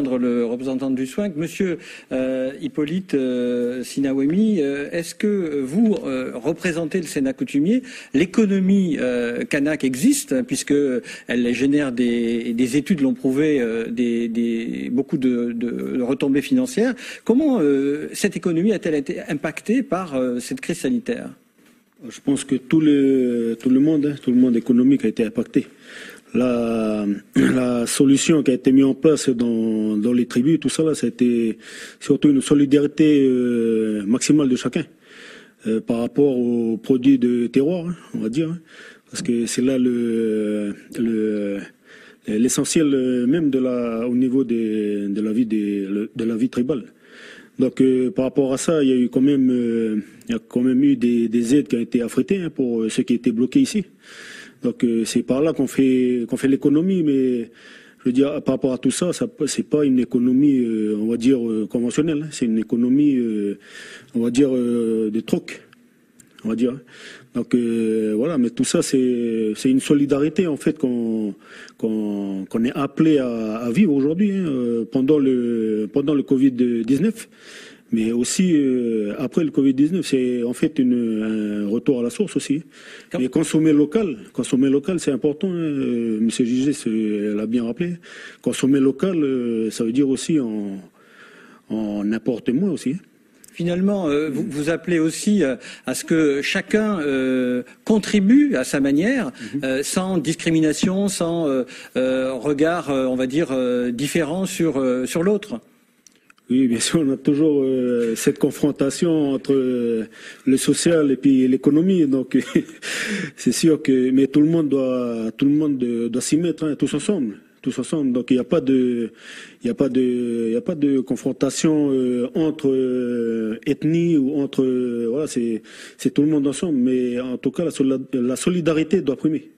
Le représentant du SWAC, Monsieur Hippolyte Sinawemi, est-ce que vous représentez le Sénat coutumier? L'économie kanak existe, puisque elle génère des études l'ont prouvé, beaucoup de retombées financières. Comment cette économie a-t-elle été impactée par cette crise sanitaire? Je pense que tout le monde économique a été impacté. La solution qui a été mise en place dans les tribus, tout ça là, c'était surtout une solidarité maximale de chacun par rapport aux produits de terroir, hein, on va dire, hein, parce que c'est là l'essentiel même au niveau de la vie tribale. Donc par rapport à ça, il y a quand même eu des aides qui ont été affrétées, hein, pour ceux qui étaient bloqués ici. Donc c'est par là qu'on fait l'économie, mais je veux dire, par rapport à tout ça, c'est pas une économie, on va dire, conventionnelle, hein. C'est une économie, on va dire, de troc, on va dire. Donc voilà, mais tout ça, c'est une solidarité en fait qu'on est appelé à vivre aujourd'hui, hein, pendant le Covid-19. Mais aussi, après le Covid-19, c'est en fait un retour à la source aussi. Mais consommer local, c'est important, hein, M. Gigé l'a bien rappelé. Consommer local, ça veut dire aussi en importer moins aussi. Finalement, vous appelez aussi à ce que chacun contribue à sa manière, sans discrimination, sans regard, on va dire, différent sur l'autre. Oui, bien sûr, on a toujours cette confrontation entre le social et puis l'économie. Donc, c'est sûr que, mais tout le monde doit s'y mettre, hein, tous ensemble. Donc, il n'y a pas de confrontation entre ethnies ou entre, voilà, c'est tout le monde ensemble. Mais en tout cas, la solidarité doit primer.